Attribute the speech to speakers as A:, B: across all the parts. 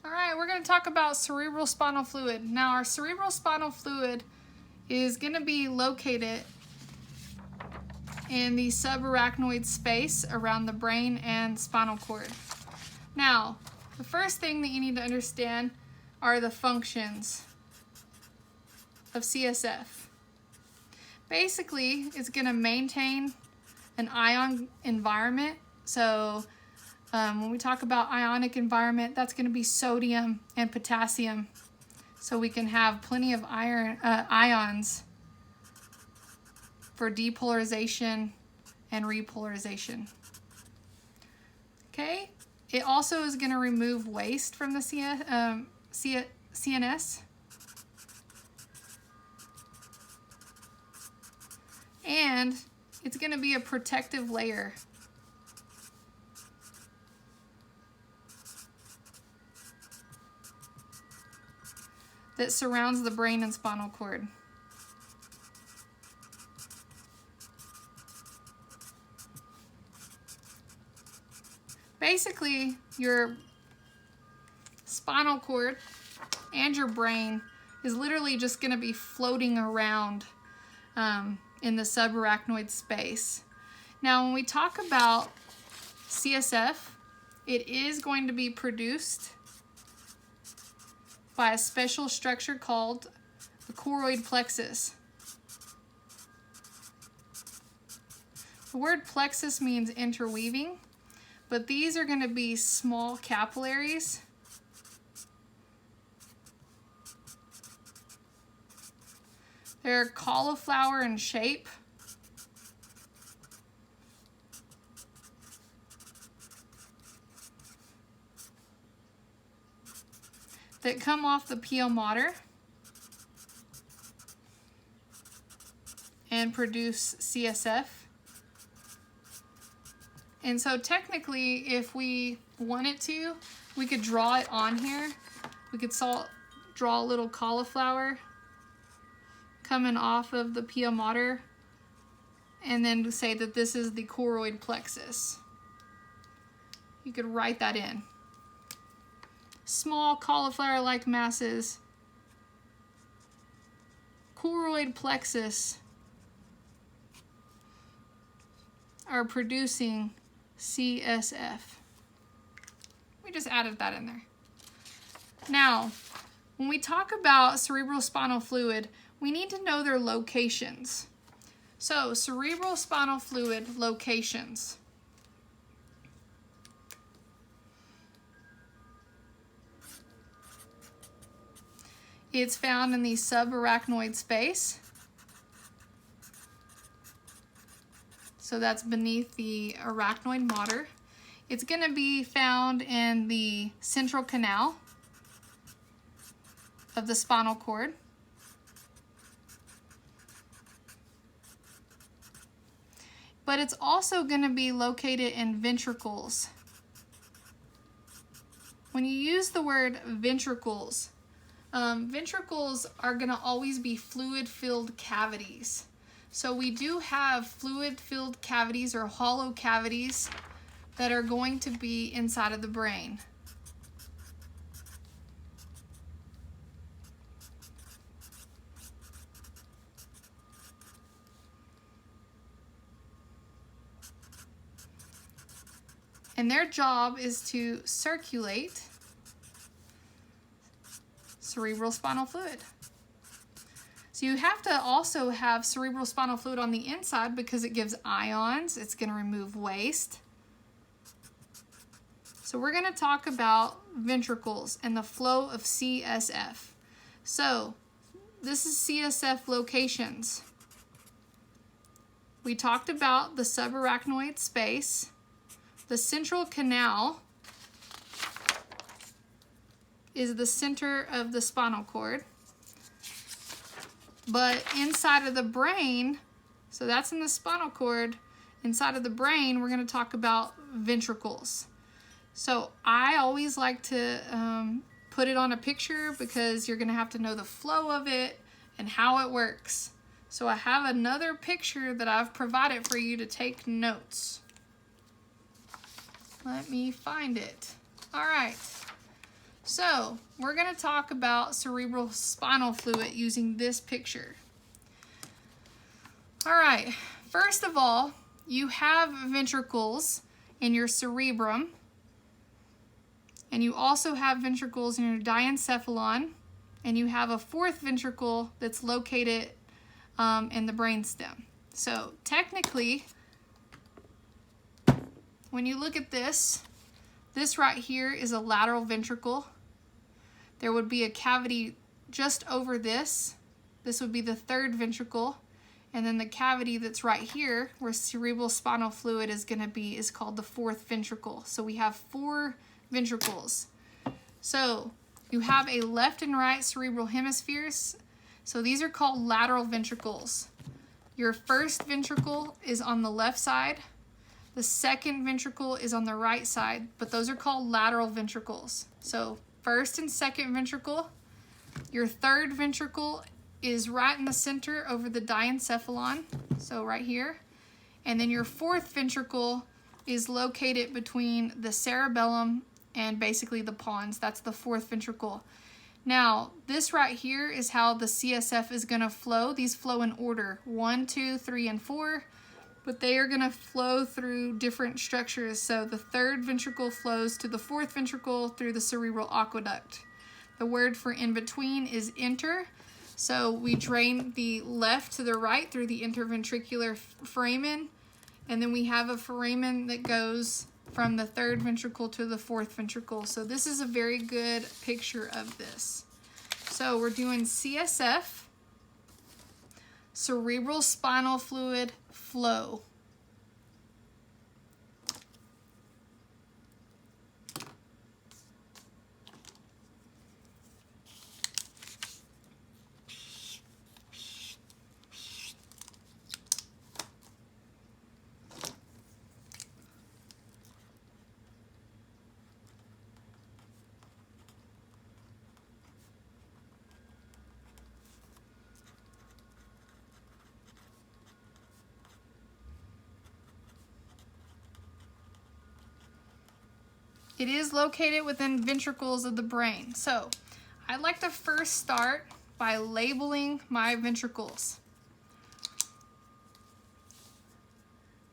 A: All right, we're going to talk about cerebral spinal fluid. Now, our cerebral spinal fluid is going to be located in the subarachnoid space around the brain and spinal cord. Now, the first thing that you need to understand are the functions of CSF. Basically, it's going to maintain an ion environment. So when we talk about ionic environment, that's going to be sodium and potassium. So we can have plenty of ions for depolarization and repolarization. Okay, it also is going to remove waste from the CNS. And it's going to be a protective layer. That surrounds the brain and spinal cord. Basically, your spinal cord and your brain is literally just going to be floating around in the subarachnoid space. Now, when we talk about CSF, it is going to be produced by a special structure called the choroid plexus. The word plexus means interweaving, but these are going to be small capillaries they're cauliflower in shape. That come off the pia mater and produce CSF. And so technically, if we wanted to, we could draw it on here. We could draw a little cauliflower coming off of the pia mater and then say that this is the choroid plexus. You could write that in. Small cauliflower-like masses, choroid plexus, are producing CSF. We just added that in there. Now, when we talk about cerebral spinal fluid, we need to know their locations. So, cerebral spinal fluid locations. It's found in the subarachnoid space. So that's beneath the arachnoid mater. It's going to be found in the central canal of the spinal cord. But it's also going to be located in ventricles. When you use the word ventricles, ventricles are going to always be fluid-filled cavities. So we do have fluid-filled cavities or hollow cavities that are going to be inside of the brain. And their job is to circulate cerebral spinal fluid. So you have to also have cerebral spinal fluid on the inside because it gives ions. It's going to remove waste. So we're going to talk about ventricles and the flow of CSF. So this is CSF locations. We talked about the subarachnoid space. The central canal is the center of the spinal cord. But inside of the brain, so that's in the spinal cord, inside of the brain, we're going to talk about ventricles. So I always like to put it on a picture because you're going to have to know the flow of it and how it works. So I have another picture that I've provided for you to take notes. Let me find it. All right. So we're going to talk about cerebral spinal fluid using this picture. All right, first of all, you have ventricles in your cerebrum, and you also have ventricles in your diencephalon, and you have a fourth ventricle that's located in the brainstem. So technically, when you look at this right here is a lateral ventricle. There would be a cavity just over this. This would be the third ventricle. And then the cavity that's right here, where cerebral spinal fluid is going to be, is called the fourth ventricle. So we have 4 ventricles. So you have a left and right cerebral hemispheres. So these are called lateral ventricles. Your first ventricle is on the left side. The second ventricle is on the right side, but those are called lateral ventricles. So first and second ventricle. Your third ventricle is right in the center over the diencephalon, so right here. And then your fourth ventricle is located between the cerebellum and basically the pons. That's the fourth ventricle. Now, this right here is how the CSF is going to flow. These flow in order, 1, 2, 3, and 4. But they are going to flow through different structures. So the third ventricle flows to the fourth ventricle through the cerebral aqueduct. The word for in between is inter. So we drain the left to the right through the interventricular foramen. And then we have a foramen that goes from the third ventricle to the fourth ventricle. So this is a very good picture of this. So we're doing CSF, cerebral spinal fluid flow. It is located within ventricles of the brain. So I'd like to first start by labeling my ventricles.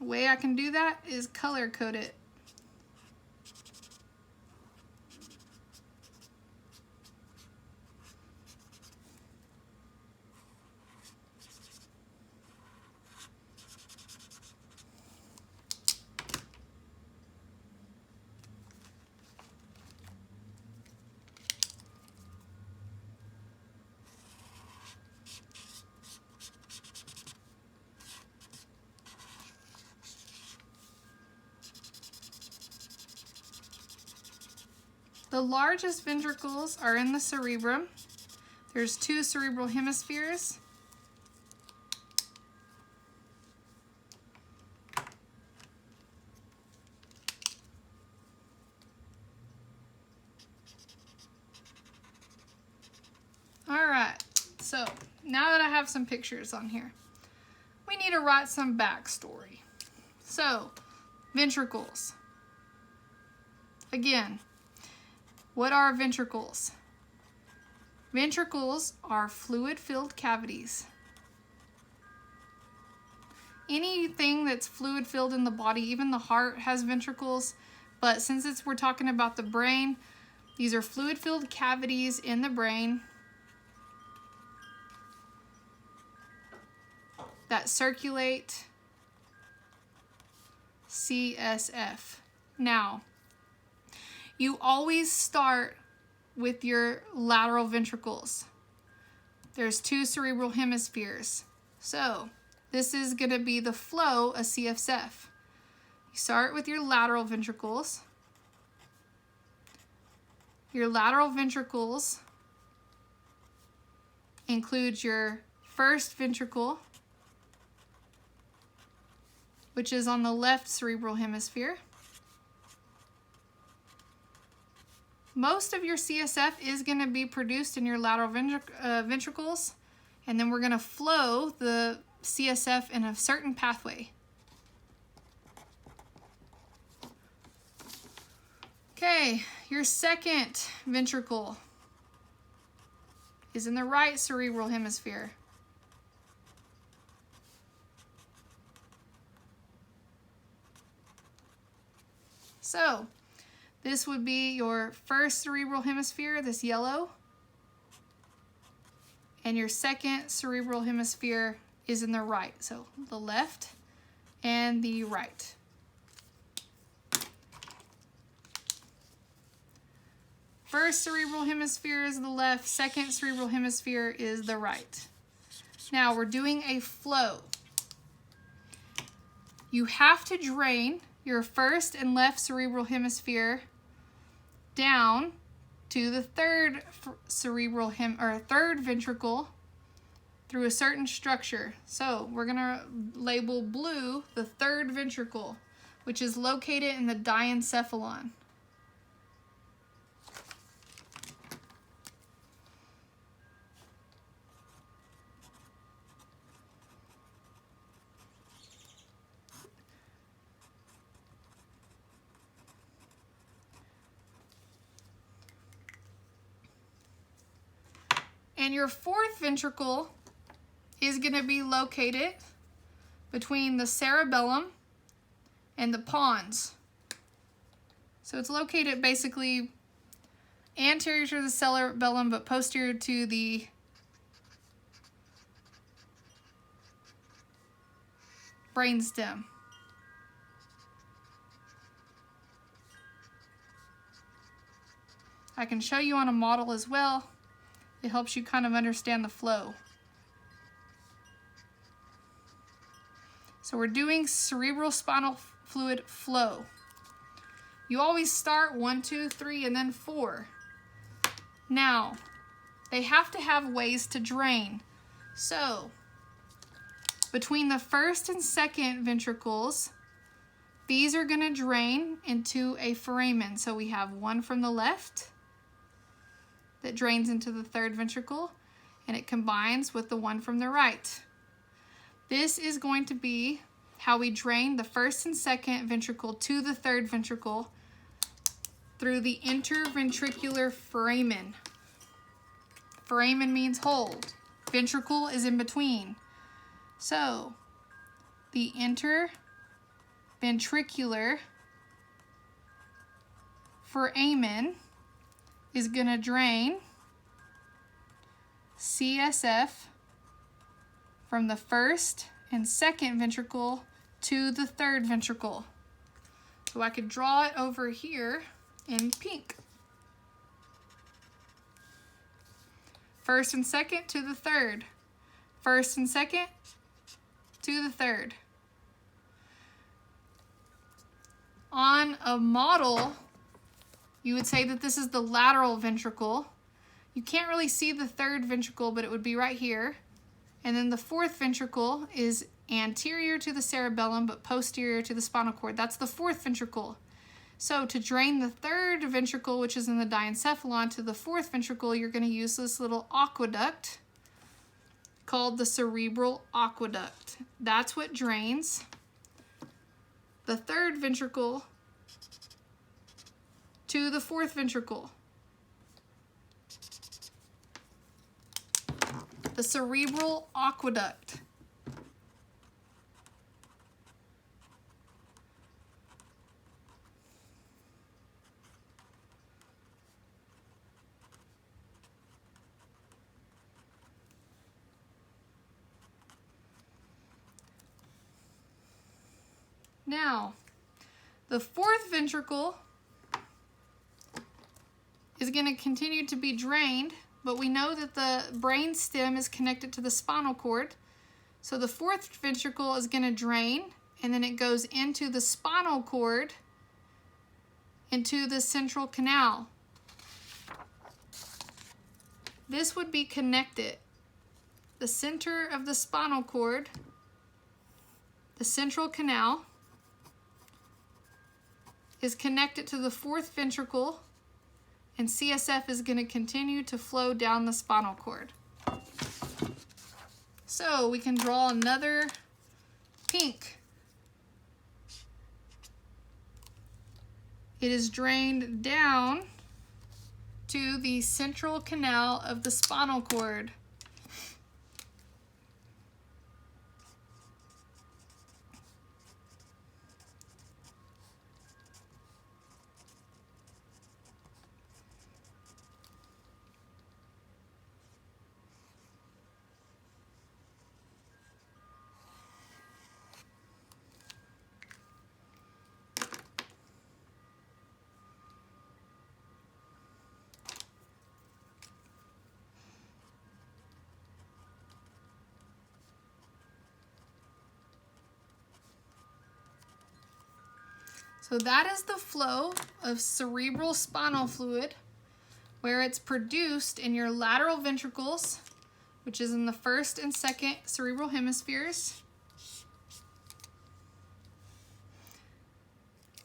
A: The way I can do that is color code it. The largest ventricles are in the cerebrum. There's 2 cerebral hemispheres. All right, so now that I have some pictures on here, we need to write some backstory. So, ventricles. Again, what are ventricles? Ventricles are fluid-filled cavities. Anything that's fluid-filled in the body, even the heart has ventricles, but since we're talking about the brain, these are fluid-filled cavities in the brain that circulate CSF. Now, you always start with your lateral ventricles. There's 2 cerebral hemispheres. So this is going to be the flow of CSF. You start with your lateral ventricles. Your lateral ventricles include your first ventricle, which is on the left cerebral hemisphere. Most of your CSF is going to be produced in your lateral ventricles, and then we're going to flow the CSF in a certain pathway. Okay, your second ventricle is in the right cerebral hemisphere. So, this would be your first cerebral hemisphere, this yellow, and your second cerebral hemisphere is in the right, so the left and the right. First cerebral hemisphere is the left, second cerebral hemisphere is the right. Now we're doing a flow. You have to drain your first and left cerebral hemisphere down to the third third ventricle through a certain structure. So we're gonna label blue the third ventricle, which is located in the diencephalon. And your fourth ventricle is going to be located between the cerebellum and the pons. So it's located basically anterior to the cerebellum but posterior to the brainstem. I can show you on a model as well. It helps you kind of understand the flow. So we're doing cerebral spinal fluid flow. You always start 1, 2, 3, and then 4. Now, they have to have ways to drain. So, between the first and second ventricles, these are going to drain into a foramen. So we have one from the left that drains into the third ventricle, and it combines with the one from the right. This is going to be how we drain the first and second ventricle to the third ventricle through the interventricular foramen. Foramen means hold. Ventricle is in between. So, the interventricular foramen is going to drain CSF from the first and second ventricle to the third ventricle. So I could draw it over here in pink. First and second to the third. First and second to the third. On a model, you would say that this is the lateral ventricle. You can't really see the third ventricle, but it would be right here. And then the fourth ventricle is anterior to the cerebellum, but posterior to the spinal cord. That's the fourth ventricle. So to drain the third ventricle, which is in the diencephalon, to the fourth ventricle, you're going to use this little aqueduct called the Cerebral Aqueduct. That's what drains the third ventricle to the fourth ventricle. The Cerebral Aqueduct. Now, the fourth ventricle is going to continue to be drained, but we know that the brain stem is connected to the spinal cord. So the fourth ventricle is going to drain, and then it goes into the spinal cord, into the central canal. This would be connected. The center of the spinal cord, the central canal, is connected to the fourth ventricle, and CSF is going to continue to flow down the spinal cord. So we can draw another pink it is drained down to the central canal of the spinal cord. So that is the flow of cerebral spinal fluid, where it's produced in your lateral ventricles, which is in the first and second cerebral hemispheres,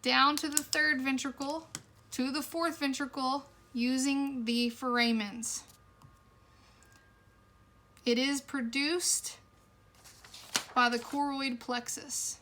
A: down to the third ventricle, to the fourth ventricle, using the foramens. It is produced by the choroid plexus.